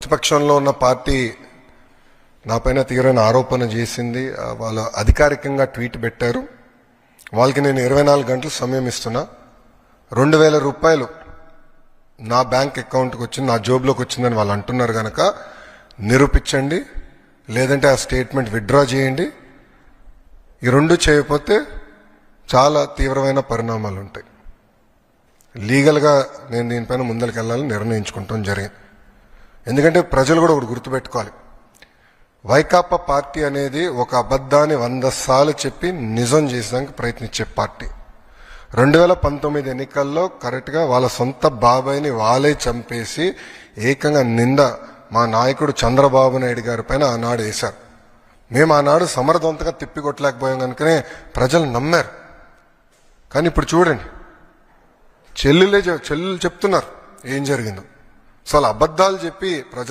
ప్రతిపక్షంలో ఉన్న పార్టీ నా పైన తీవ్రమైన ఆరోపణ చేసింది. వాళ్ళు అధికారికంగా ట్వీట్ పెట్టారు. వాళ్ళకి నేను 24 గంటలు సమయం ఇస్తున్నా. 2,000 రూపాయలు నా బ్యాంక్ అకౌంట్కి వచ్చింది, నా జోబులోకి వచ్చిందని వాళ్ళు అంటున్నారు కనుక నిరూపించండి, లేదంటే ఆ స్టేట్మెంట్ విత్డ్రా చేయండి. ఈ రెండు చేయకపోతే చాలా తీవ్రమైన పరిణామాలు ఉంటాయి. లీగల్గా నేను దీనిపైన ముందరికి వెళ్ళాలని నిర్ణయించుకుంటాం జరిగింది. ఎందుకంటే ప్రజలు కూడా ఒకటి గుర్తుపెట్టుకోవాలి, వైకాపా పార్టీ అనేది ఒక అబద్ధాన్ని 100 సార్లు చెప్పి నిజం చేసేదానికి ప్రయత్నించే పార్టీ. 2019 ఎన్నికల్లో కరెక్ట్గా వాళ్ళ సొంత బాబాయిని వాళ్ళే చంపేసి ఏకంగా నింద మా నాయకుడు చంద్రబాబు నాయుడు గారి పైన ఆనాడు వేశారు. మేము ఆనాడు సమర్థవంతంగా తిప్పికొట్టలేకపోయాం కనుకనే ప్రజలు నమ్మారు. కానీ ఇప్పుడు చూడండి, చెల్లెలు చెప్తున్నారు ఏం జరిగిందో. అసలు అబద్ధాలు చెప్పి ప్రజలు